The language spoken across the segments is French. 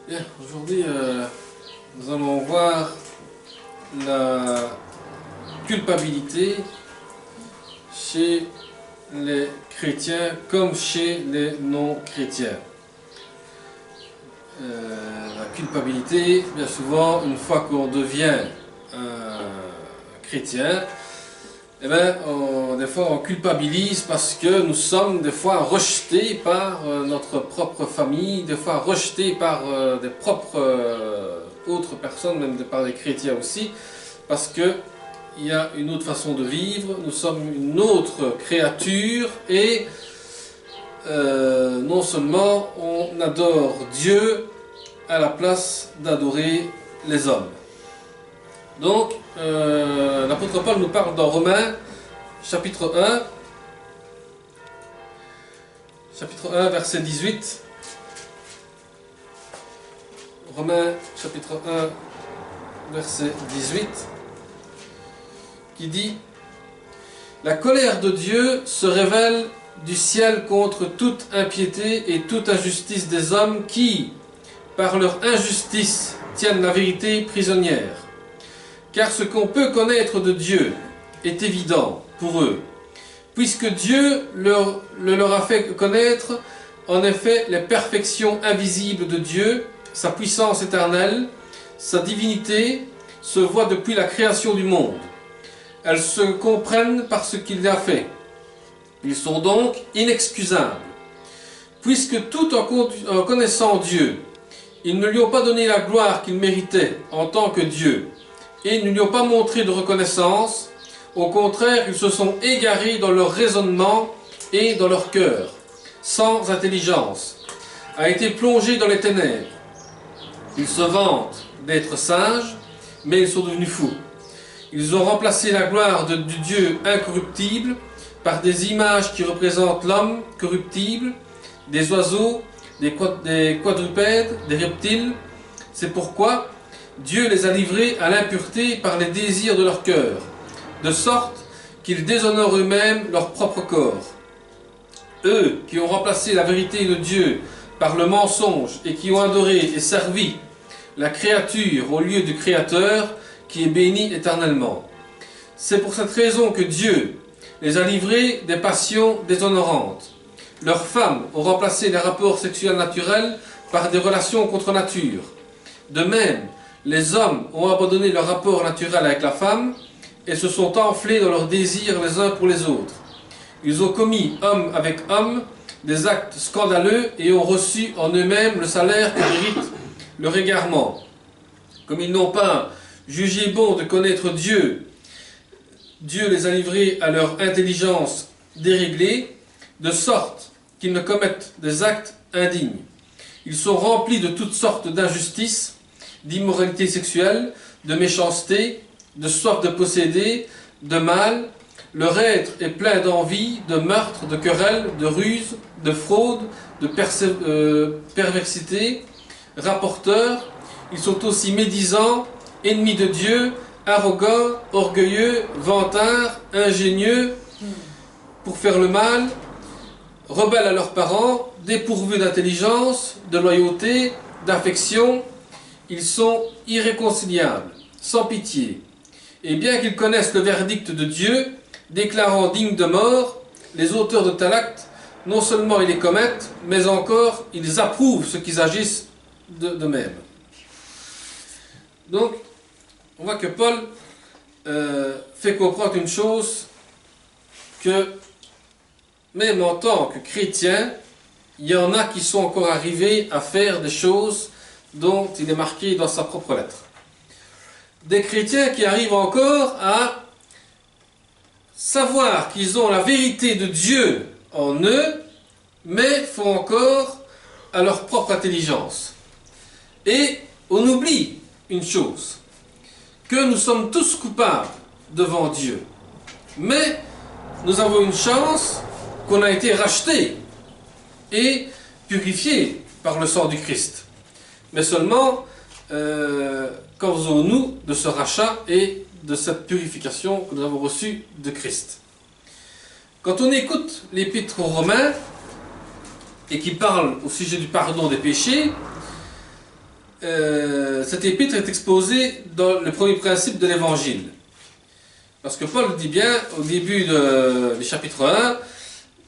Bien, aujourd'hui, nous allons voir la culpabilité chez les chrétiens comme chez les non-chrétiens. La culpabilité, bien souvent, une fois qu'on devient chrétien, eh bien, des fois on culpabilise parce que nous sommes des fois rejetés par notre propre famille, des fois rejetés par des propres autres personnes, même par les chrétiens aussi, parce que il y a une autre façon de vivre, nous sommes une autre créature et non seulement on adore Dieu à la place d'adorer les hommes. Donc, l'apôtre Paul nous parle dans Romains, chapitre 1, verset 18. Romains, chapitre 1, verset 18, qui dit « La colère de Dieu se révèle du ciel contre toute impiété et toute injustice des hommes qui, par leur injustice, tiennent la vérité prisonnière. Car ce qu'on peut connaître de Dieu est évident pour eux, puisque Dieu leur a fait connaître en effet les perfections invisibles de Dieu, sa puissance éternelle, sa divinité se voit depuis la création du monde. Elles se comprennent par ce qu'il a fait. Ils sont donc inexcusables, puisque tout en connaissant Dieu, ils ne lui ont pas donné la gloire qu'il méritait en tant que Dieu, et ne lui ont pas montré de reconnaissance. Au contraire, ils se sont égarés dans leur raisonnement et dans leur cœur, sans intelligence, a été plongé dans les ténèbres. Ils se vantent d'être sages, mais ils sont devenus fous. Ils ont remplacé la gloire du Dieu incorruptible par des images qui représentent l'homme corruptible, des oiseaux, des quadrupèdes, des reptiles. C'est pourquoi Dieu les a livrés à l'impureté par les désirs de leur cœur, de sorte qu'ils déshonorent eux-mêmes leur propre corps. Eux qui ont remplacé la vérité de Dieu par le mensonge et qui ont adoré et servi la créature au lieu du Créateur qui est béni éternellement. C'est pour cette raison que Dieu les a livrés des passions déshonorantes. Leurs femmes ont remplacé les rapports sexuels naturels par des relations contre nature. De même, les hommes ont abandonné leur rapport naturel avec la femme et se sont enflés dans leurs désirs les uns pour les autres. Ils ont commis, homme avec homme, des actes scandaleux et ont reçu en eux-mêmes le salaire que mérite leur égarement. Comme ils n'ont pas jugé bon de connaître Dieu, Dieu les a livrés à leur intelligence déréglée, de sorte qu'ils ne commettent des actes indignes. Ils sont remplis de toutes sortes d'injustices, d'immoralité sexuelle, de méchanceté, de soif de posséder, de mal. Leur être est plein d'envie, de meurtre, de querelles, de ruse, de fraude, de perversité, rapporteurs. Ils sont aussi médisants, ennemis de Dieu, arrogants, orgueilleux, vantards, ingénieux pour faire le mal, rebelles à leurs parents, dépourvus d'intelligence, de loyauté, d'affection. Ils sont irréconciliables, sans pitié. Et bien qu'ils connaissent le verdict de Dieu, déclarant dignes de mort, les auteurs de tel acte, non seulement ils les commettent, mais encore ils approuvent ce qu'ils agissent de même. Donc, on voit que Paul fait comprendre une chose, que même en tant que chrétien, il y en a qui sont encore arrivés à faire des choses dont il est marqué dans sa propre lettre. Des chrétiens qui arrivent encore à savoir qu'ils ont la vérité de Dieu en eux, mais font encore à leur propre intelligence. Et on oublie une chose, que nous sommes tous coupables devant Dieu. Mais nous avons une chance qu'on a été rachetés et purifiés par le sang du Christ. Mais seulement, qu'en faisons-nous de ce rachat et de cette purification que nous avons reçue de Christ? Quand on écoute l'épître aux Romains, et qui parle au sujet du pardon des péchés, cet épître est exposé dans le premier principe de l'évangile. Parce que Paul dit bien au début du chapitre 1,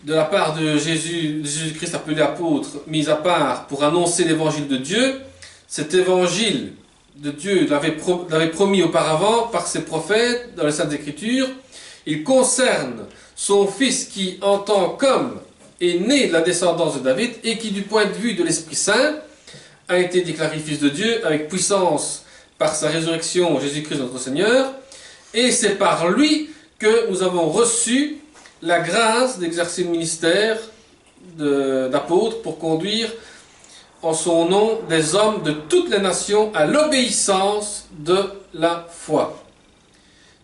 de la part de Jésus-Christ appelé apôtre, mis à part pour annoncer l'évangile de Dieu, cet évangile de Dieu l'avait promis auparavant par ses prophètes dans les Saintes Écritures. Il concerne son fils qui, en tant qu'homme, est né de la descendance de David et qui, du point de vue de l'Esprit Saint, a été déclaré fils de Dieu avec puissance par sa résurrection, Jésus-Christ notre Seigneur. Et c'est par lui que nous avons reçu la grâce d'exercer le ministère d'apôtre pour conduire en son nom des hommes de toutes les nations à l'obéissance de la foi.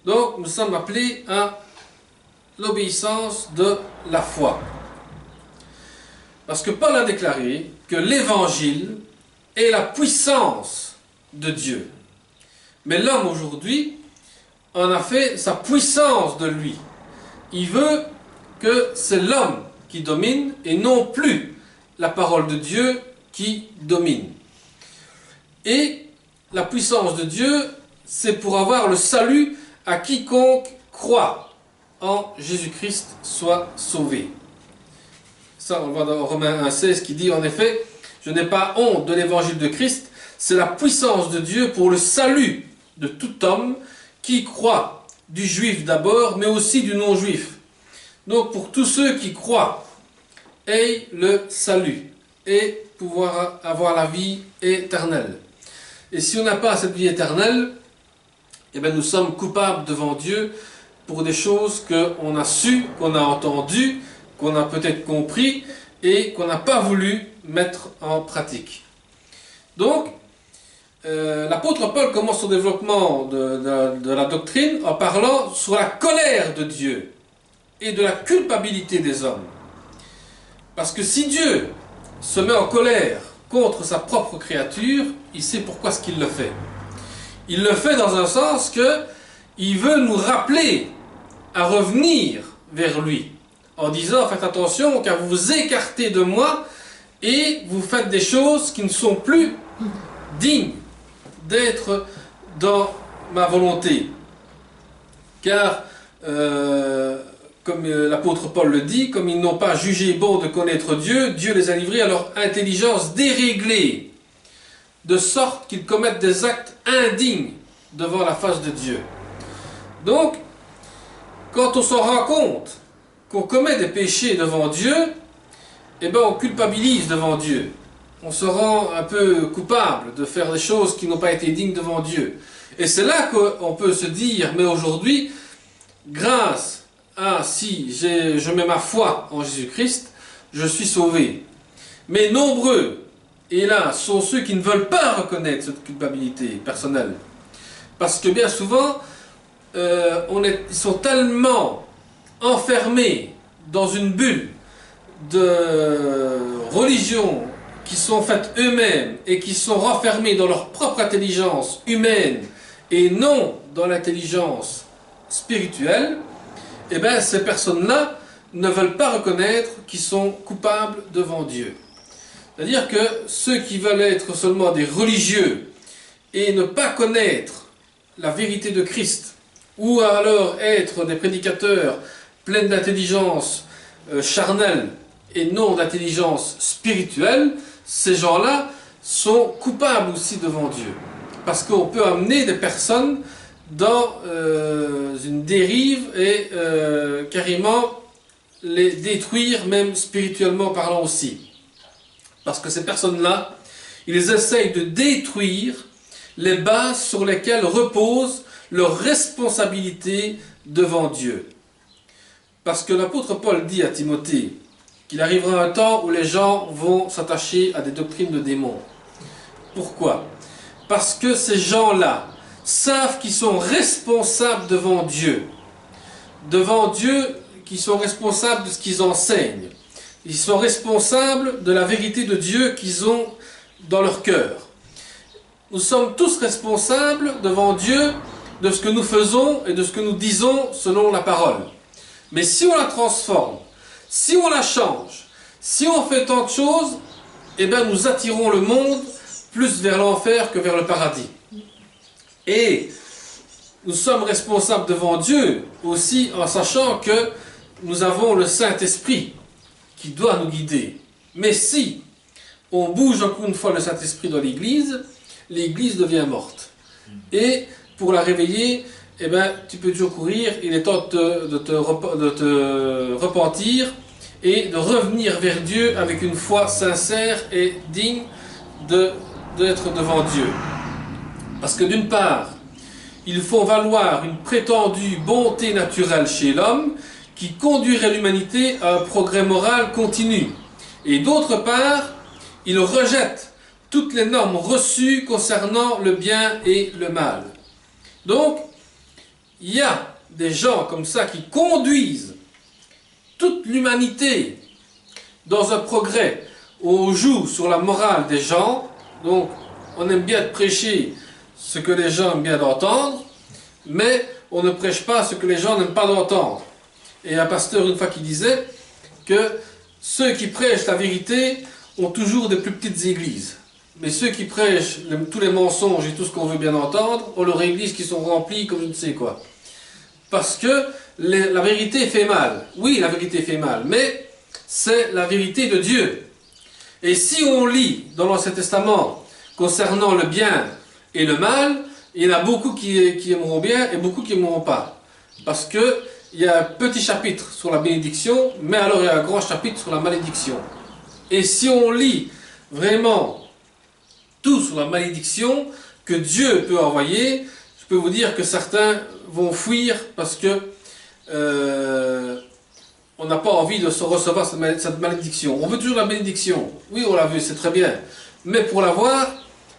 Donc nous sommes appelés à l'obéissance de la foi. Parce que Paul a déclaré que l'évangile est la puissance de Dieu. Mais l'homme aujourd'hui en a fait sa puissance de lui. Il veut que c'est l'homme qui domine et non plus la parole de Dieu qui domine. Et la puissance de Dieu, c'est pour avoir le salut à quiconque croit en Jésus-Christ soit sauvé. Ça, on le voit dans Romains 1,16 qui dit en effet, je n'ai pas honte de l'évangile de Christ, c'est la puissance de Dieu pour le salut de tout homme qui croit, du juif d'abord, mais aussi du non-juif. Donc pour tous ceux qui croient, aient le salut et pouvoir avoir la vie éternelle. Et si on n'a pas cette vie éternelle, eh bien nous sommes coupables devant Dieu pour des choses qu'on a su, qu'on a entendues, qu'on a peut-être compris et qu'on n'a pas voulu mettre en pratique. Donc, l'apôtre Paul commence son développement de la doctrine en parlant sur la colère de Dieu et de la culpabilité des hommes. Parce que si Dieu se met en colère contre sa propre créature, il sait pourquoi ce qu'il le fait. Il le fait dans un sens que il veut nous rappeler à revenir vers lui, en disant faites attention car vous vous écartez de moi et vous faites des choses qui ne sont plus dignes d'être dans ma volonté. Car, comme l'apôtre Paul le dit, comme ils n'ont pas jugé bon de connaître Dieu, Dieu les a livrés à leur intelligence déréglée, de sorte qu'ils commettent des actes indignes devant la face de Dieu. Donc, quand on s'en rend compte qu'on commet des péchés devant Dieu, eh bien on culpabilise devant Dieu. On se rend un peu coupable de faire des choses qui n'ont pas été dignes devant Dieu. Et c'est là qu'on peut se dire, mais aujourd'hui, grâce à si je mets ma foi en Jésus-Christ, je suis sauvé. Mais nombreux, hélas, sont ceux qui ne veulent pas reconnaître cette culpabilité personnelle. Parce que bien souvent, ils sont tellement enfermés dans une bulle de religion qui sont faites eux-mêmes et qui sont renfermés dans leur propre intelligence humaine et non dans l'intelligence spirituelle, eh bien ces personnes-là ne veulent pas reconnaître qu'ils sont coupables devant Dieu. C'est-à-dire que ceux qui veulent être seulement des religieux et ne pas connaître la vérité de Christ, ou alors être des prédicateurs pleins d'intelligence charnelle et non d'intelligence spirituelle, ces gens-là sont coupables aussi devant Dieu. Parce qu'on peut amener des personnes dans une dérive et carrément les détruire, même spirituellement parlant aussi. Parce que ces personnes-là, ils essayent de détruire les bases sur lesquelles repose leur responsabilité devant Dieu. Parce que l'apôtre Paul dit à Timothée qu'il arrivera un temps où les gens vont s'attacher à des doctrines de démons. Pourquoi? Parce que ces gens-là savent qu'ils sont responsables devant Dieu. Devant Dieu, qu'ils sont responsables de ce qu'ils enseignent. Ils sont responsables de la vérité de Dieu qu'ils ont dans leur cœur. Nous sommes tous responsables devant Dieu de ce que nous faisons et de ce que nous disons selon la parole. Mais si on la transforme, si on la change, si on fait tant de choses, eh bien nous attirons le monde plus vers l'enfer que vers le paradis. Et nous sommes responsables devant Dieu aussi en sachant que nous avons le Saint-Esprit qui doit nous guider. Mais si on bouge encore une fois le Saint-Esprit dans l'Église, l'Église devient morte. Et pour la réveiller, eh ben, tu peux toujours courir, il est temps de te repentir et de revenir vers Dieu avec une foi sincère et digne d'être devant Dieu. Parce que d'une part, il faut valoir une prétendue bonté naturelle chez l'homme qui conduirait l'humanité à un progrès moral continu. Et d'autre part, il rejette toutes les normes reçues concernant le bien et le mal. Donc, il y a des gens comme ça qui conduisent toute l'humanité dans un progrès. On joue sur la morale des gens, donc on aime bien prêcher ce que les gens aiment bien d'entendre, mais on ne prêche pas ce que les gens n'aiment pas d'entendre. Et un pasteur une fois qui disait que ceux qui prêchent la vérité ont toujours des plus petites églises. Mais ceux qui prêchent tous les mensonges et tout ce qu'on veut bien entendre ont leurs églises qui sont remplies comme je ne sais quoi. Parce que la vérité fait mal. Oui, la vérité fait mal, mais c'est la vérité de Dieu. Et si on lit dans l'Ancien Testament concernant le bien et le mal, il y en a beaucoup qui aimeront bien et beaucoup qui n'aimeront pas. Parce qu'il y a un petit chapitre sur la bénédiction, mais alors il y a un grand chapitre sur la malédiction. Et si on lit vraiment tout sur la malédiction que Dieu peut envoyer, je peux vous dire que certains vont fuir parce que on n'a pas envie de se recevoir cette malédiction. On veut toujours la bénédiction. Oui, on l'a vu, c'est très bien. Mais pour l'avoir,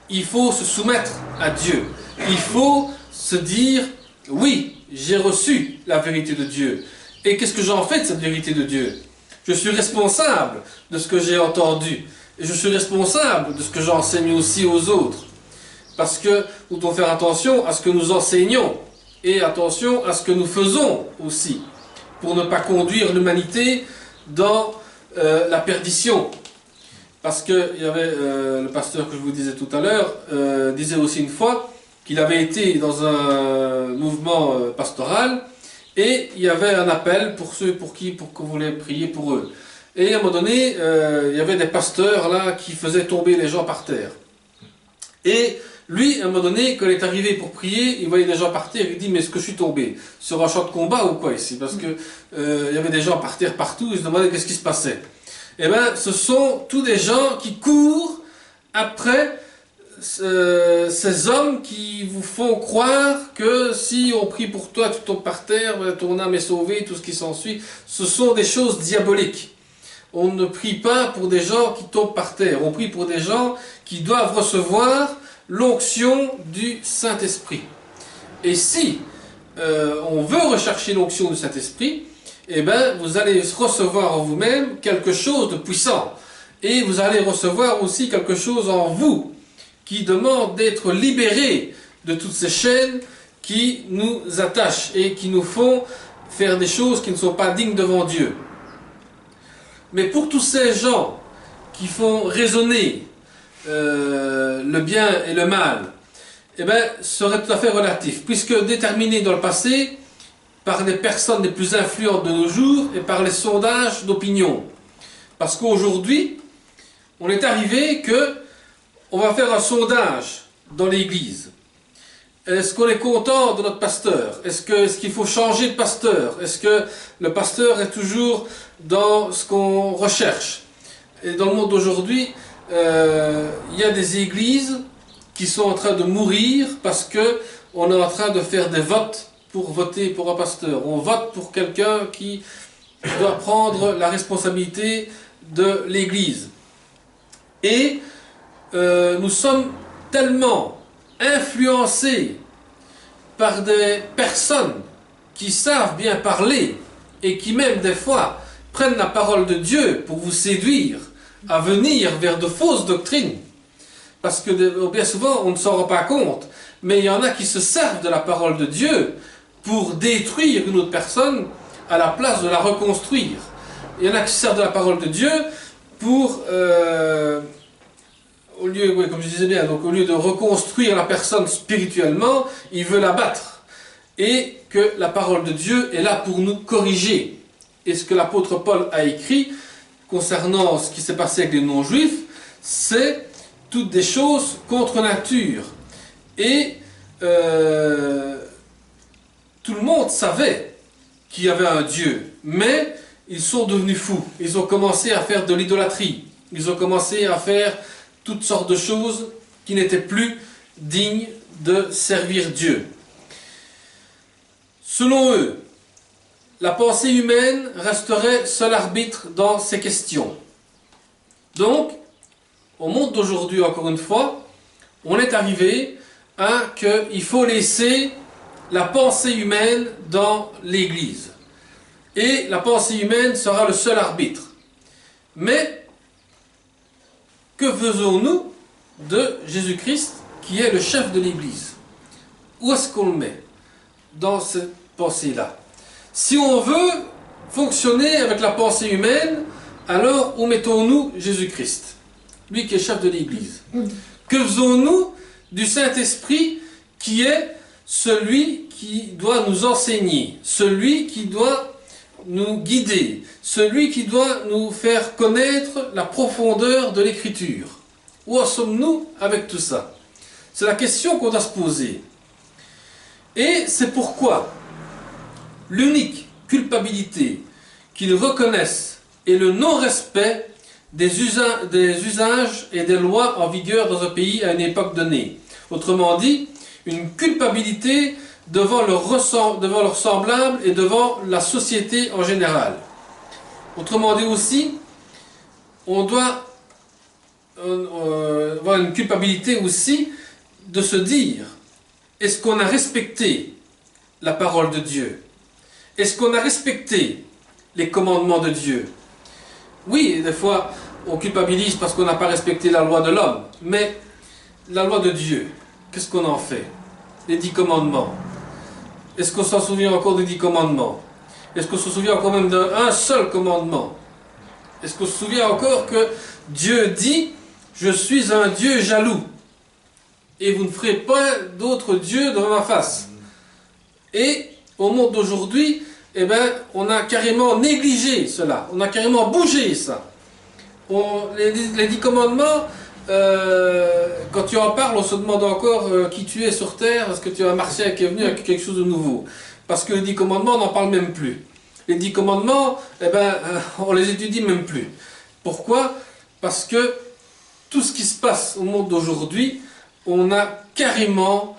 il faut se soumettre à Dieu. Il faut se dire, oui, j'ai reçu la vérité de Dieu. Et qu'est-ce que j'en fais de cette vérité de Dieu? Je suis responsable de ce que j'ai entendu. Et je suis responsable de ce que j'enseigne aussi aux autres. Parce que nous devons faire attention à ce que nous enseignons. Et attention à ce que nous faisons aussi. Pour ne pas conduire l'humanité dans la perdition. Parce qu'il y avait le pasteur que je vous disais tout à l'heure, disait aussi une fois qu'il avait été dans un mouvement pastoral et il y avait un appel pour ceux pour qu'on voulait prier pour eux. Et à un moment donné, il y avait des pasteurs là qui faisaient tomber les gens par terre. Et lui, à un moment donné, quand il est arrivé pour prier, il voyait des gens par terre, il dit, mais est-ce que je suis tombé sur un champ de combat ou quoi ici? Parce que il y avait des gens par terre partout, il se demandait qu'est-ce qui se passait. Eh bien, ce sont tous des gens qui courent après ces hommes qui vous font croire que si on prie pour toi, tu tombes par terre, ton âme est sauvée, tout ce qui s'ensuit. Ce sont des choses diaboliques. On ne prie pas pour des gens qui tombent par terre. On prie pour des gens qui doivent recevoir l'onction du Saint-Esprit. Et si on veut rechercher l'onction du Saint-Esprit, eh bien, vous allez recevoir en vous-même quelque chose de puissant. Et vous allez recevoir aussi quelque chose en vous qui demande d'être libéré de toutes ces chaînes qui nous attachent et qui nous font faire des choses qui ne sont pas dignes devant Dieu. Mais pour tous ces gens qui font résonner le bien et le mal, eh bien, serait tout à fait relatif, puisque déterminé dans le passé par les personnes les plus influentes de nos jours et par les sondages d'opinion. Parce qu'aujourd'hui, on est arrivé que on va faire un sondage dans l'église. Est-ce qu'on est content de notre pasteur? Est-ce qu'il faut changer de pasteur? Est-ce que le pasteur est toujours dans ce qu'on recherche? Et dans le monde d'aujourd'hui, il y a des églises qui sont en train de mourir parce qu'on est en train de faire des votes pour voter pour un pasteur. On vote pour quelqu'un qui doit prendre la responsabilité de l'église. Et nous sommes tellement influencés par des personnes qui savent bien parler et qui même des fois prennent la parole de Dieu pour vous séduire à venir vers de fausses doctrines. Parce que bien souvent on ne s'en rend pas compte, mais il y en a qui se servent de la parole de Dieu pour détruire une autre personne à la place de la reconstruire. Il y en a qui se servent de la parole de Dieu pour au lieu, oui, comme je disais bien, donc au lieu de reconstruire la personne spirituellement, il veut la battre. Et que la parole de Dieu est là pour nous corriger. Et ce que l'apôtre Paul a écrit concernant ce qui s'est passé avec les non-juifs, c'est toutes des choses contre nature. Et tout le monde savait qu'il y avait un Dieu, mais ils sont devenus fous. Ils ont commencé à faire de l'idolâtrie. Ils ont commencé à faire toutes sortes de choses qui n'étaient plus dignes de servir Dieu. Selon eux, la pensée humaine resterait seul arbitre dans ces questions. Donc, au monde d'aujourd'hui, encore une fois, on est arrivé à qu'il faut laisser la pensée humaine dans l'Église. Et la pensée humaine sera le seul arbitre. Mais, que faisons-nous de Jésus-Christ, qui est le chef de l'Église? Où est-ce qu'on le met dans cette pensée-là? Si on veut fonctionner avec la pensée humaine, alors où mettons-nous Jésus-Christ, lui qui est chef de l'Église? Que faisons-nous du Saint-Esprit qui est celui qui doit nous enseigner, celui qui doit nous guider, celui qui doit nous faire connaître la profondeur de l'Écriture? Où en sommes-nous avec tout ça? C'est la question qu'on doit se poser. Et c'est pourquoi l'unique culpabilité qu'ils reconnaissent est le non-respect des usages et des lois en vigueur dans un pays à une époque donnée. Autrement dit, une culpabilité devant leurs semblables et devant la société en général. Autrement dit aussi, on doit avoir une culpabilité aussi de se dire, est-ce qu'on a respecté la parole de Dieu? Est-ce qu'on a respecté les commandements de Dieu? Oui, des fois, on culpabilise parce qu'on n'a pas respecté la loi de l'homme, mais la loi de Dieu, qu'est-ce qu'on en fait? Les 10 commandements. Est-ce qu'on s'en souvient encore des 10 commandements? Est-ce qu'on se souvient encore même d'un seul commandement? Est-ce qu'on se souvient encore que Dieu dit « Je suis un Dieu jaloux, et vous ne ferez pas d'autres dieux devant ma face. » Et au monde d'aujourd'hui, eh ben, on a carrément négligé cela, on a carrément bougé ça. Les 10 commandements, quand tu en parles, on se demande encore qui tu es sur terre, est-ce que tu es un martien qui est venu avec quelque chose de nouveau? Parce que les 10 commandements, on n'en parle même plus. Les 10 commandements, eh ben, on les étudie même plus. Pourquoi? Parce que tout ce qui se passe au monde d'aujourd'hui, on a carrément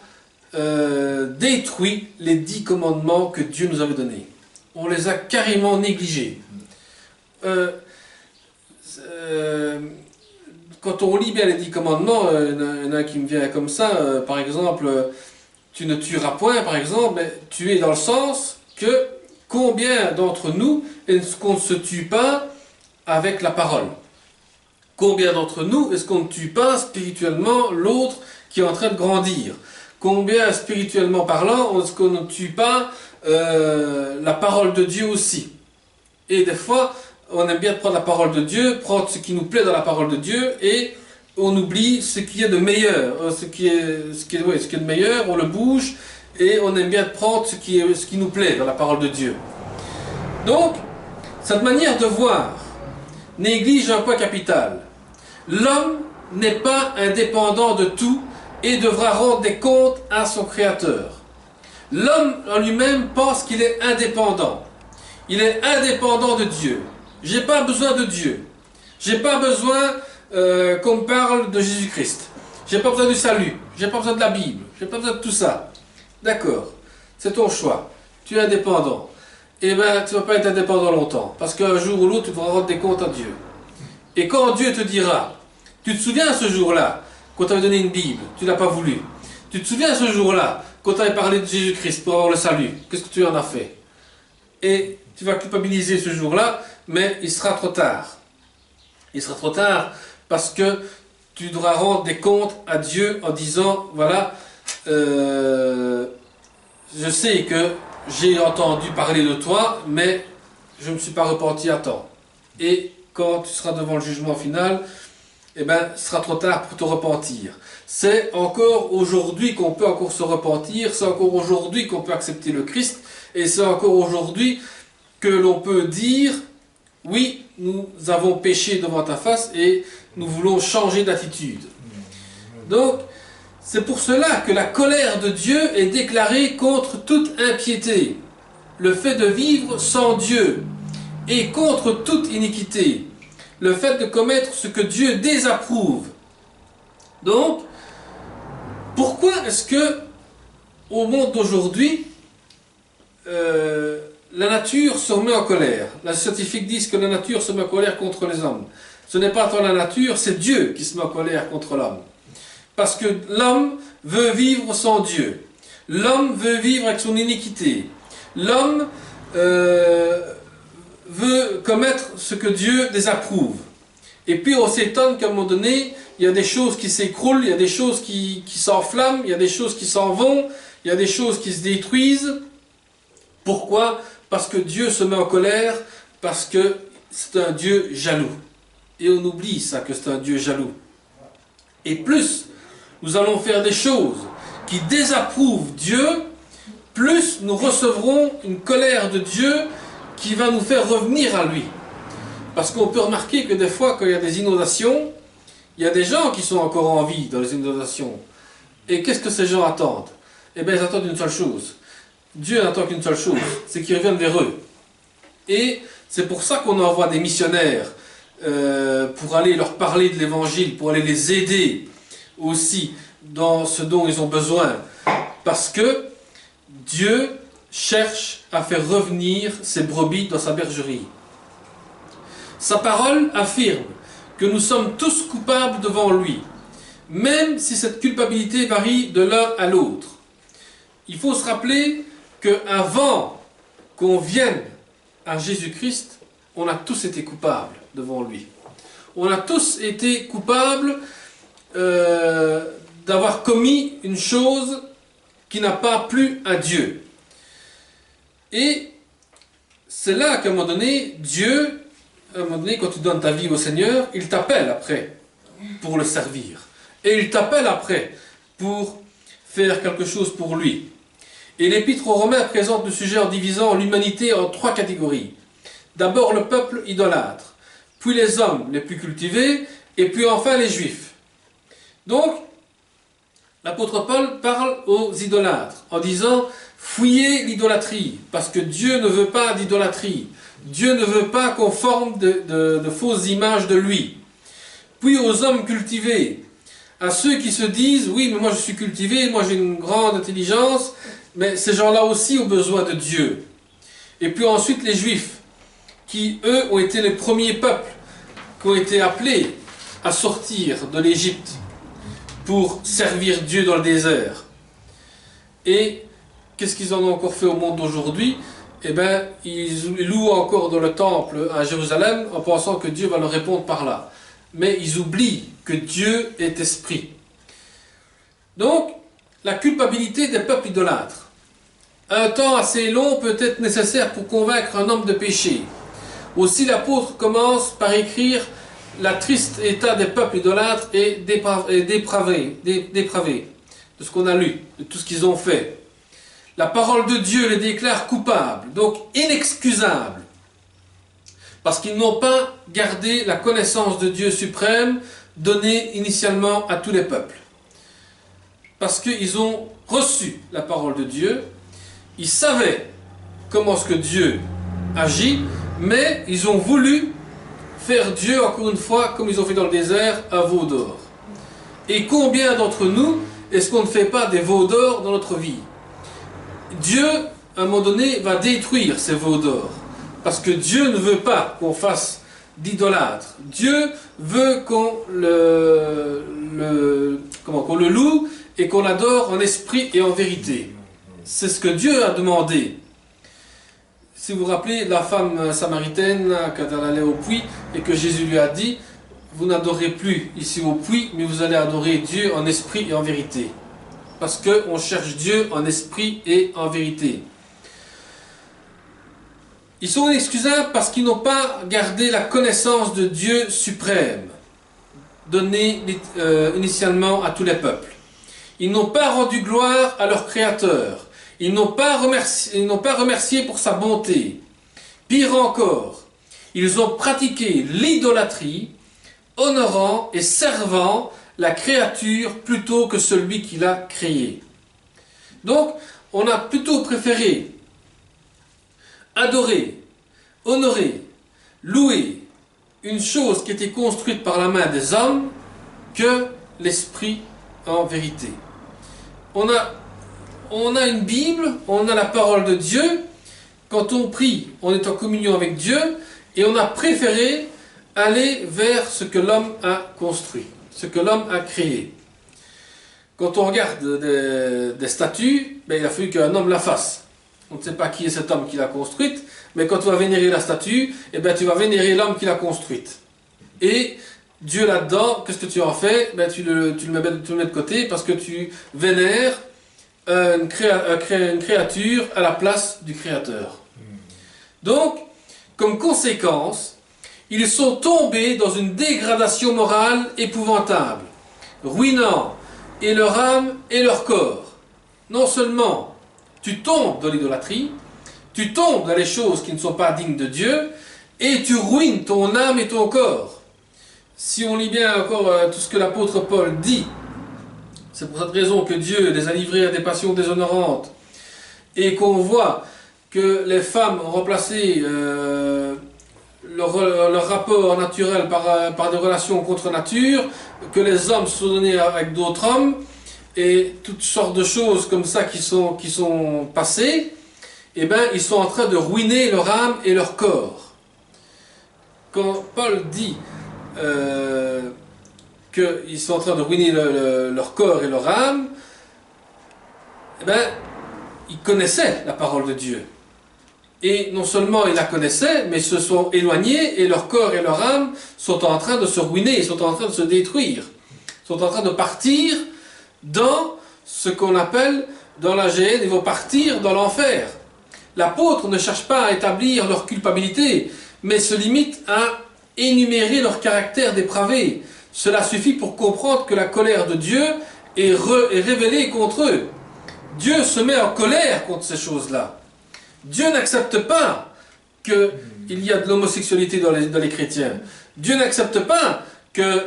détruit les 10 commandements que Dieu nous avait donnés. On les a carrément négligés. Quand on lit bien les 10 commandements, il y en a un qui me vient comme ça, par exemple, tu ne tueras point, par exemple, mais tuer dans le sens que combien d'entre nous est-ce qu'on ne se tue pas avec la parole? Combien d'entre nous est-ce qu'on ne tue pas spirituellement l'autre qui est en train de grandir? Combien spirituellement parlant est-ce qu'on ne tue pas la parole de Dieu aussi? Et des fois, on aime bien prendre la parole de Dieu, prendre ce qui nous plaît dans la parole de Dieu, et on oublie ce qui est de meilleur. Ce qui est de meilleur, on le bouge, et on aime bien prendre ce qui nous plaît dans la parole de Dieu. Donc, cette manière de voir néglige un point capital. L'homme n'est pas indépendant de tout et devra rendre des comptes à son Créateur. L'homme en lui-même pense qu'il est indépendant. Il est indépendant de Dieu. J'ai pas besoin de Dieu. J'ai pas besoin qu'on me parle de Jésus-Christ. J'ai pas besoin du salut. J'ai pas besoin de la Bible. J'ai pas besoin de tout ça. D'accord. C'est ton choix. Tu es indépendant. Eh bien, tu ne vas pas être indépendant longtemps. Parce qu'un jour ou l'autre, tu devras rendre des comptes à Dieu. Et quand Dieu te dira, tu te souviens ce jour-là, qu'on t'avait donné une Bible, tu ne l'as pas voulu. Tu te souviens ce jour-là, qu'on t'avait parlé de Jésus-Christ pour avoir le salut. Qu'est-ce que tu en as fait? Et tu vas culpabiliser ce jour-là, mais il sera trop tard. Il sera trop tard parce que tu devras rendre des comptes à Dieu en disant, voilà, je sais que j'ai entendu parler de toi, mais je ne me suis pas repenti à temps. Et quand tu seras devant le jugement final, eh ben, ce sera trop tard pour te repentir. C'est encore aujourd'hui qu'on peut encore se repentir, c'est encore aujourd'hui qu'on peut accepter le Christ, et c'est encore aujourd'hui que l'on peut dire, oui, nous avons péché devant ta face et nous voulons changer d'attitude. Donc, c'est pour cela que la colère de Dieu est déclarée contre toute impiété, le fait de vivre sans Dieu, et contre toute iniquité, le fait de commettre ce que Dieu désapprouve. Donc, pourquoi est-ce que, au monde d'aujourd'hui, la nature se met en colère? Les scientifiques disent que la nature se met en colère contre les hommes. Ce n'est pas tant la nature, c'est Dieu qui se met en colère contre l'homme. Parce que l'homme veut vivre sans Dieu. L'homme veut vivre avec son iniquité. L'homme veut commettre ce que Dieu désapprouve. Et puis on s'étonne qu'à un moment donné, il y a des choses qui s'écroulent, il y a des choses qui s'enflamment, il y a des choses qui s'en vont, il y a des choses qui se détruisent. Pourquoi? Parce que Dieu se met en colère, parce que c'est un Dieu jaloux. Et on oublie ça, que c'est un Dieu jaloux. Et plus nous allons faire des choses qui désapprouvent Dieu, plus nous recevrons une colère de Dieu qui va nous faire revenir à lui. Parce qu'on peut remarquer que des fois, quand il y a des inondations, il y a des gens qui sont encore en vie dans les inondations. Et qu'est-ce que ces gens attendent? Eh bien, ils attendent une seule chose. Dieu n'attend qu'une seule chose, c'est qu'ils reviennent vers eux. Et c'est pour ça qu'on envoie des missionnaires pour aller leur parler de l'évangile, pour aller les aider aussi dans ce dont ils ont besoin. Parce que Dieu cherche à faire revenir ses brebis dans sa bergerie. Sa parole affirme que nous sommes tous coupables devant lui, même si cette culpabilité varie de l'un à l'autre. Il faut se rappeler qu'avant qu'on vienne à Jésus-Christ, on a tous été coupables devant lui. On a tous été coupables d'avoir commis une chose qui n'a pas plu à Dieu. Et c'est là qu'à un moment donné, Dieu, à un moment donné, quand tu donnes ta vie au Seigneur, il t'appelle après pour le servir. Et il t'appelle après pour faire quelque chose pour lui. Et l'Épître aux Romains présente le sujet en divisant l'humanité en 3 catégories. D'abord le peuple idolâtre, puis les hommes les plus cultivés, et puis enfin les Juifs. Donc, l'apôtre Paul parle aux idolâtres en disant « Fuyez l'idolâtrie, parce que Dieu ne veut pas d'idolâtrie. Dieu ne veut pas qu'on forme de fausses images de lui. » Puis aux hommes cultivés, à ceux qui se disent « Oui, mais moi je suis cultivé, moi j'ai une grande intelligence, mais ces gens-là aussi ont besoin de Dieu. » Et puis ensuite les Juifs, qui eux ont été les premiers peuples qui ont été appelés à sortir de l'Égypte pour servir Dieu dans le désert. Et qu'est-ce qu'ils en ont encore fait au monde d'aujourd'hui? Eh bien, ils louent encore dans le temple à Jérusalem en pensant que Dieu va leur répondre par là. Mais ils oublient que Dieu est esprit. Donc, la culpabilité des peuples idolâtres. Un temps assez long peut être nécessaire pour convaincre un homme de péché. Aussi l'apôtre commence par écrire la triste état des peuples idolâtres et dépravés, de ce qu'on a lu, de tout ce qu'ils ont fait. La parole de Dieu les déclare coupables, donc inexcusables, parce qu'ils n'ont pas gardé la connaissance de Dieu suprême donnée initialement à tous les peuples. Parce qu'ils ont reçu la parole de Dieu, ils savaient comment est-ce que Dieu agit, mais ils ont voulu faire Dieu, encore une fois, comme ils ont fait dans le désert, un veau d'or. Et combien d'entre nous, est-ce qu'on ne fait pas des veaux d'or dans notre vie? Dieu, à un moment donné, va détruire ces veaux d'or. Parce que Dieu ne veut pas qu'on fasse d'idolâtres. Dieu veut qu'on le loue et qu'on l'adore en esprit et en vérité. C'est ce que Dieu a demandé. Si vous vous rappelez la femme samaritaine, quand elle allait au puits, et que Jésus lui a dit, vous n'adorez plus ici au puits, mais vous allez adorer Dieu en esprit et en vérité. Parce qu'on cherche Dieu en esprit et en vérité. Ils sont inexcusables parce qu'ils n'ont pas gardé la connaissance de Dieu suprême. donné initialement à tous les peuples. Ils n'ont pas rendu gloire à leur Créateur. Ils n'ont pas remercié pour sa bonté. Pire encore, ils ont pratiqué l'idolâtrie, honorant et servant la créature plutôt que celui qui l'a créée. Donc, on a plutôt préféré adorer, honorer, louer une chose qui était construite par la main des hommes que l'Esprit en vérité. On a une Bible, on a la parole de Dieu. Quand on prie, on est en communion avec Dieu et on a préféré aller vers ce que l'homme a construit, ce que l'homme a créé. Quand on regarde des statues, il a fallu qu'un homme la fasse. On ne sait pas qui est cet homme qui l'a construite, mais quand tu vas vénérer la statue, tu vas vénérer l'homme qui l'a construite. Et Dieu là-dedans, qu'est-ce que tu en fais? Tu le mets de côté parce que tu vénères une créature à la place du Créateur. Donc, comme conséquence, ils sont tombés dans une dégradation morale épouvantable, ruinant et leur âme et leur corps. Non seulement tu tombes dans l'idolâtrie, tu tombes dans les choses qui ne sont pas dignes de Dieu, et tu ruines ton âme et ton corps. Si on lit bien encore tout ce que l'apôtre Paul dit, c'est pour cette raison que Dieu les a livrés à des passions déshonorantes, et qu'on voit que les femmes ont remplacé leur rapport naturel par des relations contre nature, que les hommes se sont donnés avec d'autres hommes, et toutes sortes de choses comme ça qui sont passées, ils sont en train de ruiner leur âme et leur corps. Quand Paul dit qu'ils sont en train de ruiner leur corps et leur âme, ils connaissaient la parole de Dieu. Et non seulement ils la connaissaient, mais ils se sont éloignés et leur corps et leur âme sont en train de se ruiner, ils sont en train de se détruire, sont en train de partir dans ce qu'on appelle dans la géhenne, ils vont partir dans l'enfer. L'apôtre ne cherche pas à établir leur culpabilité, mais se limite à énumérer leur caractère dépravé. Cela suffit pour comprendre que la colère de Dieu est révélée contre eux. Dieu se met en colère contre ces choses-là. Dieu n'accepte pas qu'il y a de l'homosexualité dans les chrétiens. Dieu n'accepte pas qu'il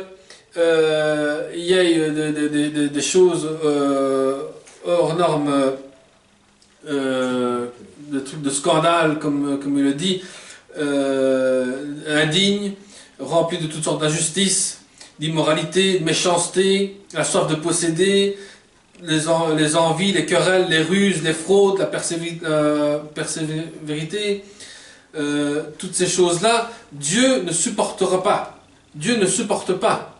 y ait des choses hors normes, des trucs de scandale, comme il le dit, indignes, remplis de toutes sortes d'injustices, d'immoralité, de méchanceté, la soif de posséder, les envies, les querelles, les ruses, les fraudes, la persévérité, toutes ces choses-là, Dieu ne supportera pas. Dieu ne supporte pas.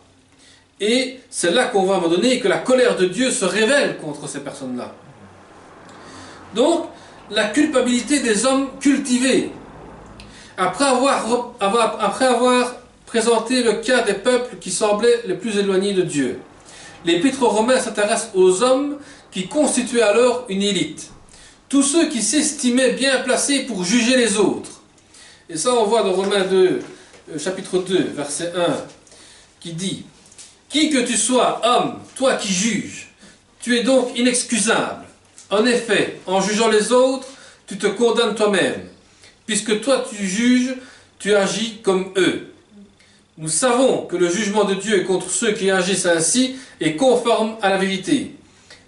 Et c'est là qu'on voit à un moment donné que la colère de Dieu se révèle contre ces personnes-là. Donc, la culpabilité des hommes cultivés. Après avoir présenté le cas des peuples qui semblaient les plus éloignés de Dieu, l'Épître aux Romains s'intéresse aux hommes qui constituaient alors une élite. Tous ceux qui s'estimaient bien placés pour juger les autres. Et ça, on voit dans Romains 2, chapitre 2, verset 1, qui dit « Qui que tu sois, homme, toi qui juges, tu es donc inexcusable. En effet, en jugeant les autres, tu te condamnes toi-même. Puisque toi tu juges, tu agis comme eux. Nous savons que le jugement de Dieu contre ceux qui agissent ainsi est conforme à la vérité.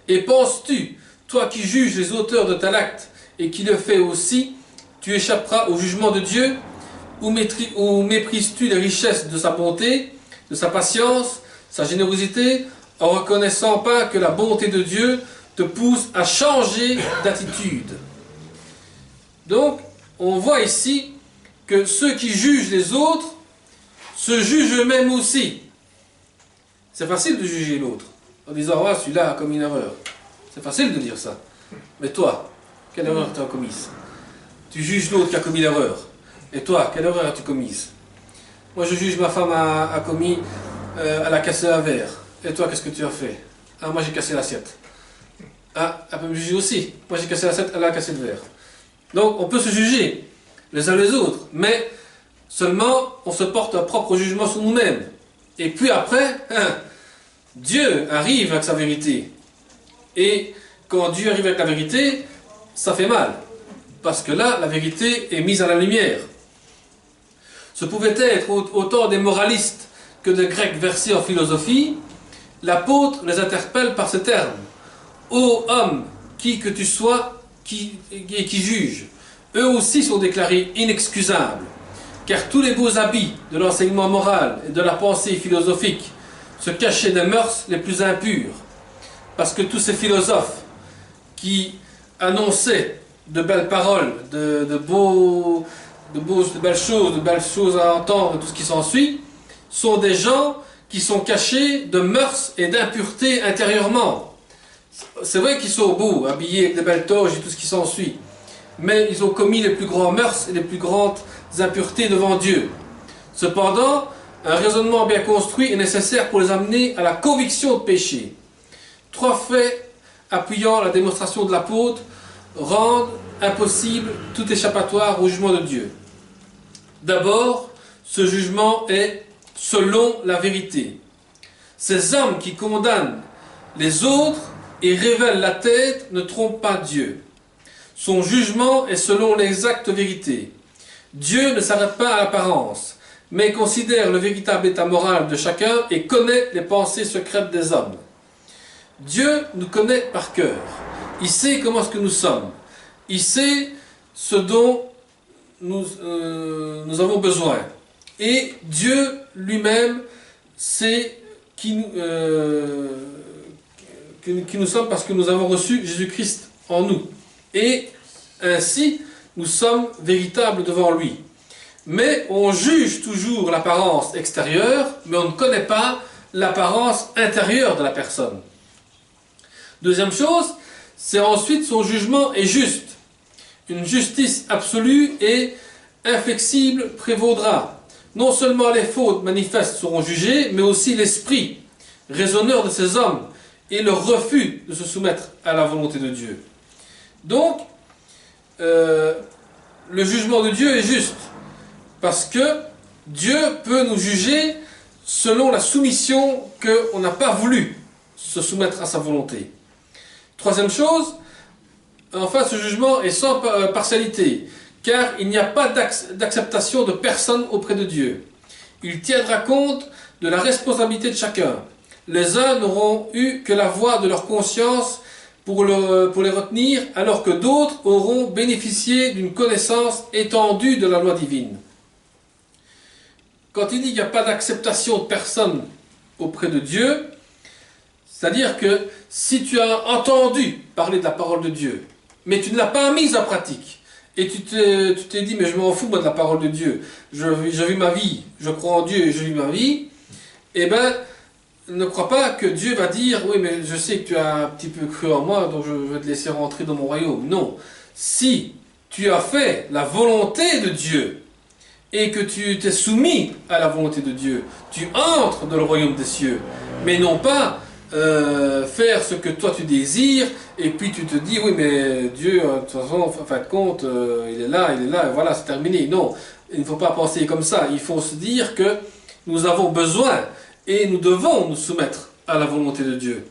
Et penses-tu, toi qui juges les auteurs de tel acte et qui le fais aussi, tu échapperas au jugement de Dieu? Ou méprises-tu les richesses de sa bonté, de sa patience, sa générosité, en reconnaissant pas que la bonté de Dieu te pousse à changer d'attitude? Donc, on voit ici que ceux qui jugent les autres se jugent eux-mêmes aussi. C'est facile de juger l'autre en disant « Ah, celui-là a commis une erreur ». C'est facile de dire ça. Mais toi, quelle erreur tu as commise? Tu juges l'autre qui a commis l'erreur. Et toi, quelle erreur as-tu commise? Moi, je juge ma femme a commis, elle a cassé un verre. Et toi, qu'est-ce que tu as fait? Ah, moi, j'ai cassé l'assiette. Ah, elle peut me juger aussi. Moi, j'ai cassé l'assiette, elle a cassé le verre. Donc, on peut se juger les uns les autres, mais seulement on se porte un propre jugement sur nous-mêmes. Et puis après, Dieu arrive avec sa vérité. Et quand Dieu arrive avec la vérité, ça fait mal. Parce que là, la vérité est mise à la lumière. Ce pouvait être autant des moralistes que de Grecs versés en philosophie. L'apôtre les interpelle par ce terme. Ô homme, qui que tu sois, qui juge. Eux aussi sont déclarés inexcusables. Car tous les beaux habits de l'enseignement moral et de la pensée philosophique se cachaient des mœurs les plus impures. Parce que tous ces philosophes qui annonçaient de belles paroles, de belles choses à entendre, tout ce qui s'ensuit, sont des gens qui sont cachés de mœurs et d'impureté intérieurement. C'est vrai qu'ils sont beaux, habillés avec des belles toges et tout ce qui s'ensuit, mais ils ont commis les plus grands mœurs et les plus grandes impuretés devant Dieu. Cependant, un raisonnement bien construit est nécessaire pour les amener à la conviction de péché. 3 faits appuyant la démonstration de l'apôtre rendent impossible tout échappatoire au jugement de Dieu. D'abord, ce jugement est selon la vérité. Ces hommes qui condamnent les autres et révèlent la tête ne trompent pas Dieu. Son jugement est selon l'exacte vérité. Dieu ne s'arrête pas à l'apparence, mais considère le véritable état moral de chacun et connaît les pensées secrètes des hommes. Dieu nous connaît par cœur. Il sait comment est-ce que nous sommes. Il sait ce dont nous avons besoin. Et Dieu lui-même sait qui nous sommes parce que nous avons reçu Jésus-Christ en nous. Et ainsi, nous sommes véritables devant lui. Mais on juge toujours l'apparence extérieure, mais on ne connaît pas l'apparence intérieure de la personne. Deuxième chose, c'est ensuite son jugement est juste. Une justice absolue et inflexible prévaudra. Non seulement les fautes manifestes seront jugées, mais aussi l'esprit, raisonneur de ces hommes, et leur refus de se soumettre à la volonté de Dieu. Donc, le jugement de Dieu est juste, parce que Dieu peut nous juger selon la soumission qu'on n'a pas voulu se soumettre à sa volonté. Troisième chose, enfin ce jugement est sans partialité, car il n'y a pas d'acceptation de personne auprès de Dieu. Il tiendra compte de la responsabilité de chacun. Les uns n'auront eu que la voix de leur conscience pour les retenir, alors que d'autres auront bénéficié d'une connaissance étendue de la loi divine. Quand il dit qu'il n'y a pas d'acceptation de personne auprès de Dieu, c'est-à-dire que si tu as entendu parler de la parole de Dieu, mais tu ne l'as pas mise en pratique, et tu t'es dit, mais je m'en fous moi de la parole de Dieu, je vis ma vie, je crois en Dieu et je vis ma vie, eh bien, ne crois pas que Dieu va dire, oui, mais je sais que tu as un petit peu cru en moi, donc je vais te laisser rentrer dans mon royaume. Non. Si tu as fait la volonté de Dieu, et que tu t'es soumis à la volonté de Dieu, tu entres dans le royaume des cieux, mais non pas faire ce que toi tu désires, et puis tu te dis, oui, mais Dieu, de toute façon, en fin de compte, il est là, et voilà, c'est terminé. Non, il ne faut pas penser comme ça. Il faut se dire que nous avons besoin, et nous devons nous soumettre à la volonté de Dieu.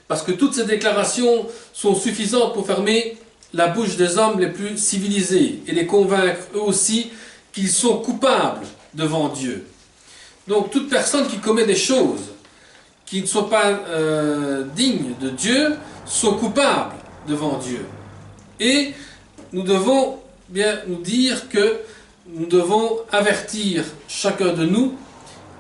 Parce que toutes ces déclarations sont suffisantes pour fermer la bouche des hommes les plus civilisés, et les convaincre eux aussi qu'ils sont coupables devant Dieu. Donc toute personne qui commet des choses qui ne sont pas dignes de Dieu sont coupables devant Dieu. Et nous devons bien nous dire que nous devons avertir chacun de nous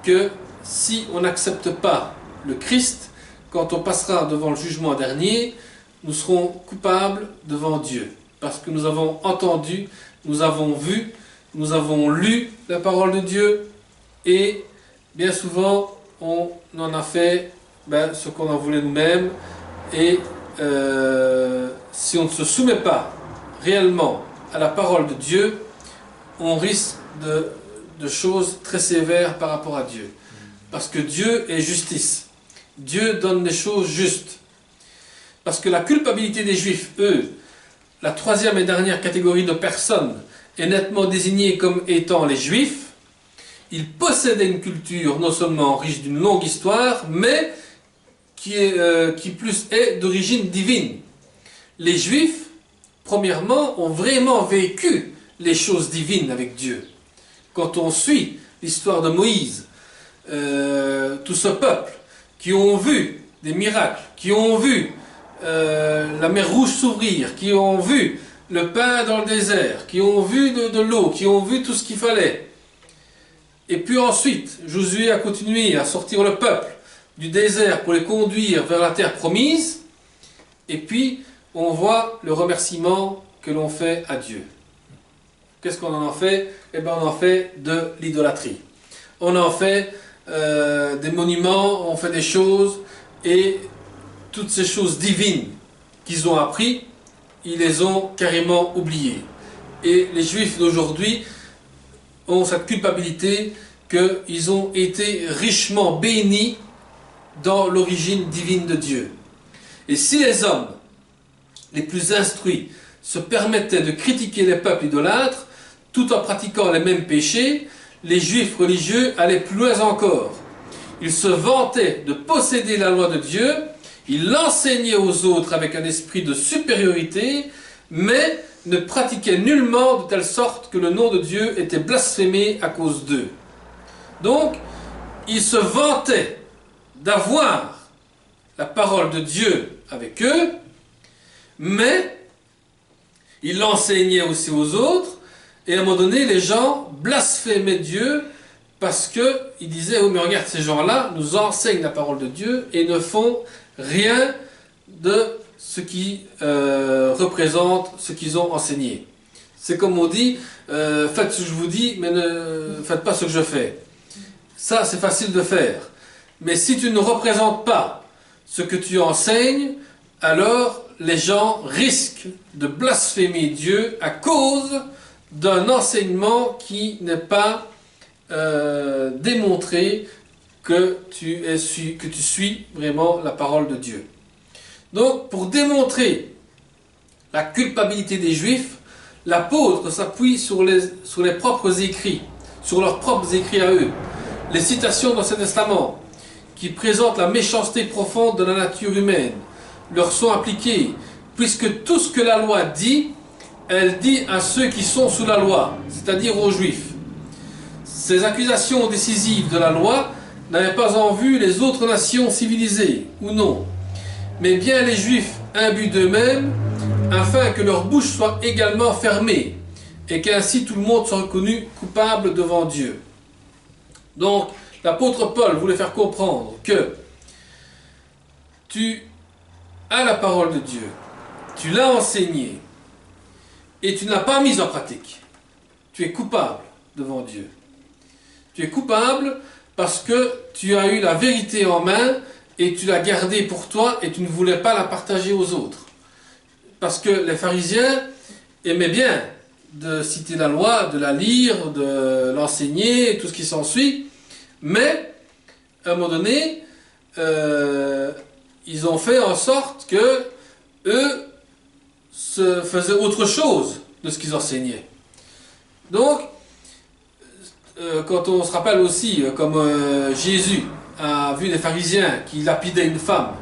que si on n'accepte pas le Christ, quand on passera devant le jugement dernier, nous serons coupables devant Dieu. Parce que nous avons entendu, nous avons vu, nous avons lu la parole de Dieu, et bien souvent, on en a fait ce qu'on en voulait nous-mêmes, et si on ne se soumet pas réellement à la parole de Dieu, on risque de choses très sévères par rapport à Dieu. Parce que Dieu est justice. Dieu donne des choses justes. Parce que la culpabilité des Juifs, eux, la troisième et dernière catégorie de personnes, est nettement désignée comme étant les Juifs. ils possédaient une culture non seulement riche d'une longue histoire, mais qui plus est d'origine divine. Les Juifs, premièrement, ont vraiment vécu les choses divines avec Dieu. Quand on suit l'histoire de Moïse, tout ce peuple qui ont vu des miracles, qui ont vu la mer Rouge s'ouvrir, qui ont vu le pain dans le désert, qui ont vu de l'eau, qui ont vu tout ce qu'il fallait. Et puis ensuite, Josué a continué à sortir le peuple du désert pour les conduire vers la terre promise. Et puis, on voit le remerciement que l'on fait à Dieu. Qu'est-ce qu'on en fait? Eh bien, on en fait de l'idolâtrie. On en fait des monuments, on fait des choses, et toutes ces choses divines qu'ils ont appris, ils les ont carrément oubliées. Et les Juifs d'aujourd'hui ont cette culpabilité qu'ils ont été richement bénis dans l'origine divine de Dieu. Et si les hommes les plus instruits se permettaient de critiquer les peuples idolâtres, tout en pratiquant les mêmes péchés, les Juifs religieux allaient plus loin encore. Ils se vantaient de posséder la loi de Dieu, ils l'enseignaient aux autres avec un esprit de supériorité, mais ne pratiquaient nullement de telle sorte que le nom de Dieu était blasphémé à cause d'eux. Donc, ils se vantaient d'avoir la parole de Dieu avec eux, mais ils l'enseignaient aussi aux autres, et à un moment donné, les gens blasphémaient Dieu parce qu'ils disaient « Oh, mais regarde, ces gens-là nous enseignent la parole de Dieu et ne font rien de ce qui représente ce qu'ils ont enseigné. » C'est comme on dit « Faites ce que je vous dis, mais ne faites pas ce que je fais. » Ça, c'est facile de faire. Mais si tu ne représentes pas ce que tu enseignes, alors les gens risquent de blasphémer Dieu à cause d'un enseignement qui n'est pas démontré que tu suis vraiment la parole de Dieu. Donc, pour démontrer la culpabilité des Juifs, l'apôtre s'appuie sur les propres écrits, sur leurs propres écrits à eux. Les citations dans l'Ancien Testament, qui présentent la méchanceté profonde de la nature humaine, leur sont appliquées, puisque tout ce que la loi dit, elle dit à ceux qui sont sous la loi, c'est-à-dire aux Juifs. Ces accusations décisives de la loi n'avaient pas en vue les autres nations civilisées, ou non, mais bien les Juifs imbus d'eux-mêmes, afin que leur bouche soit également fermée, et qu'ainsi tout le monde soit reconnu coupable devant Dieu. Donc, l'apôtre Paul voulait faire comprendre que tu as la parole de Dieu, tu l'as enseignée, et tu ne l'as pas mise en pratique. Tu es coupable devant Dieu. Tu es coupable parce que tu as eu la vérité en main et tu l'as gardée pour toi et tu ne voulais pas la partager aux autres. Parce que les pharisiens aimaient bien de citer la loi, de la lire, de l'enseigner, tout ce qui s'ensuit, mais à un moment donné, ils ont fait en sorte que eux se faisaient autre chose de ce qu'ils enseignaient. Donc, quand on se rappelle aussi, comme Jésus a vu des pharisiens qui lapidaient une femme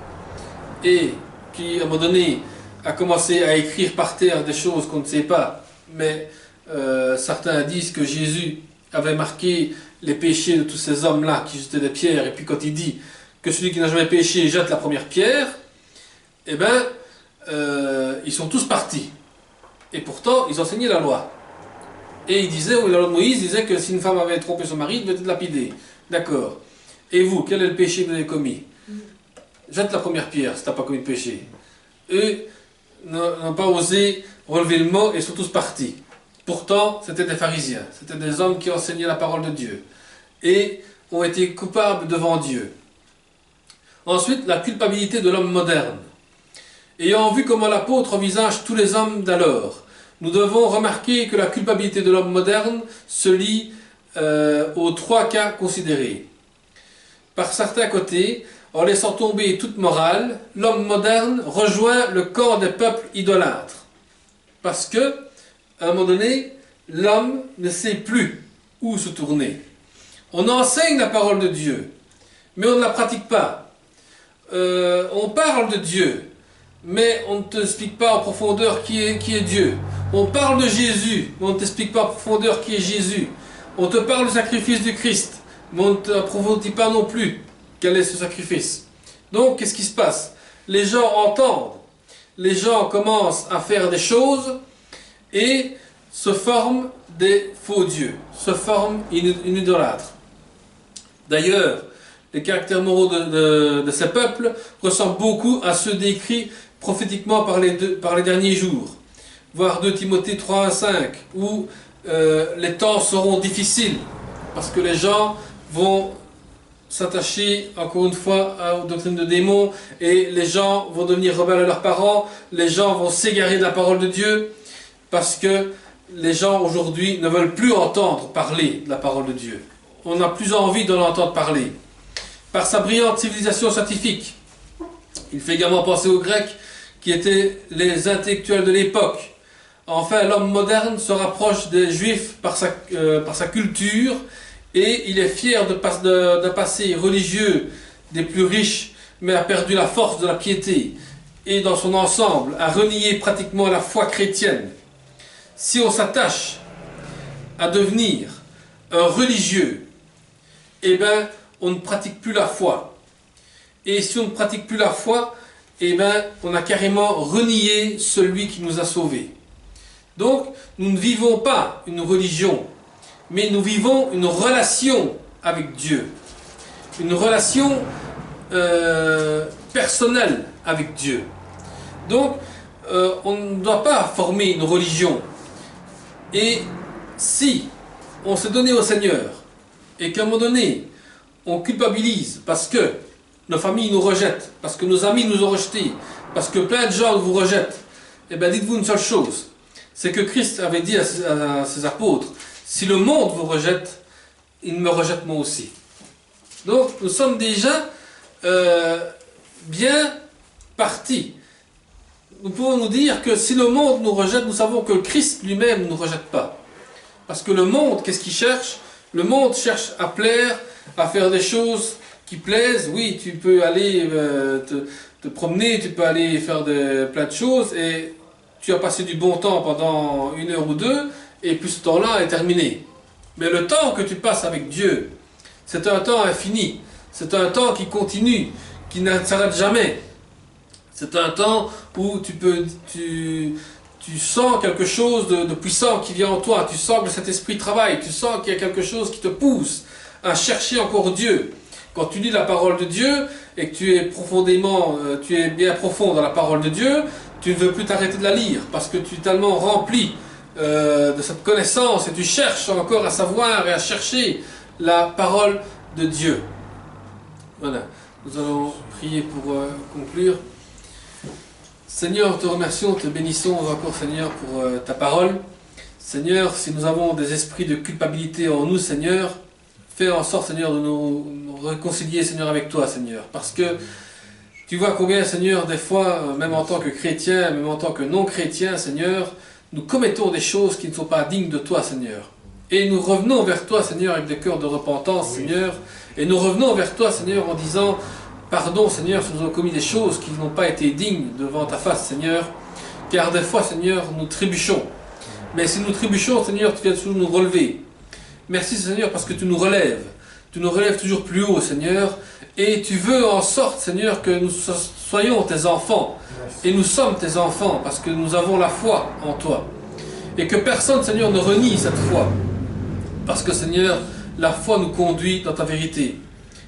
et qui, à un moment donné, a commencé à écrire par terre des choses qu'on ne sait pas, mais certains disent que Jésus avait marqué les péchés de tous ces hommes-là qui jetaient des pierres, et puis quand il dit que celui qui n'a jamais péché jette la première pierre, eh bien, ils sont tous partis. Et pourtant, ils enseignaient la loi. Et ils disaient, oui, la loi de Moïse disait que si une femme avait trompé son mari, il devait être lapidé. D'accord. Et vous, quel est le péché que vous avez commis? Jette la première pierre si tu n'as pas commis de péché. Eux n'ont pas osé relever le mot et sont tous partis. Pourtant, c'était des pharisiens. C'était des hommes qui enseignaient la parole de Dieu. Et ont été coupables devant Dieu. Ensuite, la culpabilité de l'homme moderne. Ayant vu comment l'apôtre envisage tous les hommes d'alors, nous devons remarquer que la culpabilité de l'homme moderne se lie aux trois cas considérés. Par certains côtés, en laissant tomber toute morale, l'homme moderne rejoint le camp des peuples idolâtres. Parce que, à un moment donné, l'homme ne sait plus où se tourner. On enseigne la parole de Dieu, mais on ne la pratique pas. On parle de Dieu, mais on ne t'explique pas en profondeur qui est Dieu. On parle de Jésus, mais on ne t'explique pas en profondeur qui est Jésus. On te parle du sacrifice du Christ, mais on ne t'approfondit pas non plus quel est ce sacrifice. Donc, qu'est-ce qui se passe? Les gens entendent, les gens commencent à faire des choses et se forment des faux dieux, se forment une idolâtre. D'ailleurs, les caractères moraux de ces peuples ressemblent beaucoup à ceux décrits prophétiquement par les derniers jours. Voir 2 Timothée 3 à 5, où les temps seront difficiles, parce que les gens vont s'attacher encore une fois aux doctrines de démons, et les gens vont devenir rebelles à leurs parents, les gens vont s'égarer de la parole de Dieu, parce que les gens aujourd'hui ne veulent plus entendre parler de la parole de Dieu. On n'a plus envie de l'entendre parler. Par sa brillante civilisation scientifique, il fait également penser aux Grecs, qui étaient les intellectuels de l'époque. Enfin, l'homme moderne se rapproche des Juifs par sa culture, et il est fier d'un passé religieux des plus riches, mais a perdu la force de la piété, et dans son ensemble a renié pratiquement la foi chrétienne. Si on s'attache à devenir un religieux, eh bien, on ne pratique plus la foi. Et si on ne pratique plus la foi, eh bien, on a carrément renié celui qui nous a sauvés. Donc, nous ne vivons pas une religion, mais nous vivons une relation avec Dieu. Une relation personnelle avec Dieu. Donc, on ne doit pas former une religion. Et si on s'est donné au Seigneur, et qu'à un moment donné, on culpabilise parce que nos familles nous rejettent, parce que nos amis nous ont rejetés, parce que plein de gens vous rejettent, eh bien dites-vous une seule chose, c'est que Christ avait dit à ses apôtres, si le monde vous rejette, il me rejette moi aussi. Donc nous sommes déjà bien partis. Nous pouvons nous dire que si le monde nous rejette, nous savons que Christ lui-même ne nous rejette pas. Parce que le monde, qu'est-ce qu'il cherche? Le monde cherche à plaire, à faire des choses qui plaisent. Oui, tu peux aller te promener, tu peux aller faire plein de choses, et tu as passé du bon temps pendant 1 heure ou 2, et puis ce temps-là est terminé. Mais le temps que tu passes avec Dieu, c'est un temps infini, c'est un temps qui continue, qui ne s'arrête jamais. C'est un temps où tu sens quelque chose de puissant qui vient en toi, tu sens que cet esprit travaille, tu sens qu'il y a quelque chose qui te pousse à chercher encore Dieu. Quand tu lis la parole de Dieu et que tu es bien profond dans la parole de Dieu, tu ne veux plus t'arrêter de la lire parce que tu es tellement rempli de cette connaissance et tu cherches encore à savoir et à chercher la parole de Dieu. Voilà, nous allons prier pour conclure. Seigneur, te remercions, te bénissons encore, Seigneur, pour ta parole. Seigneur, si nous avons des esprits de culpabilité en nous, Seigneur, fais en sorte, Seigneur, de nous réconcilier, Seigneur, avec toi, Seigneur. Parce que tu vois combien, Seigneur, des fois, même en tant que chrétien, même en tant que non-chrétien, Seigneur, nous commettons des choses qui ne sont pas dignes de toi, Seigneur. Et nous revenons vers toi, Seigneur, avec des cœurs de repentance, Seigneur. Et nous revenons vers toi, Seigneur, en disant... Pardon, Seigneur, si nous avons commis des choses qui n'ont pas été dignes devant ta face, Seigneur, car des fois, Seigneur, nous trébuchons. Mais si nous trébuchons, Seigneur, tu viens toujours nous relever. Merci, Seigneur, parce que tu nous relèves. Tu nous relèves toujours plus haut, Seigneur, et tu veux en sorte, Seigneur, que nous soyons tes enfants. Et nous sommes tes enfants, parce que nous avons la foi en toi. Et que personne, Seigneur, ne renie cette foi. Parce que, Seigneur, la foi nous conduit dans ta vérité.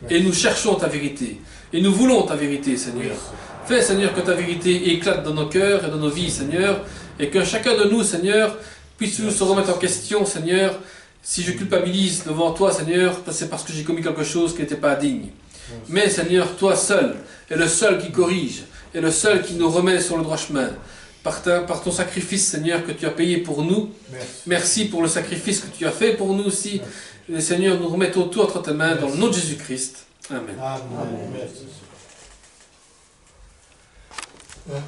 Et nous cherchons ta vérité. Et nous voulons ta vérité, Seigneur. Fais, Seigneur, que ta vérité éclate dans nos cœurs et dans nos vies, Seigneur. Et que chacun de nous, Seigneur, puisse se remettre en question, Seigneur. Si je culpabilise devant toi, Seigneur, c'est parce que j'ai commis quelque chose qui n'était pas digne. Mais, Seigneur, toi seul est le seul qui corrige. Et le seul qui nous remet sur le droit chemin. Par ton sacrifice, Seigneur, que tu as payé pour nous. Merci pour le sacrifice que tu as fait pour nous aussi. Et, Seigneur, nous remettons tout entre tes mains dans le nom de Jésus-Christ. Amen. Amen.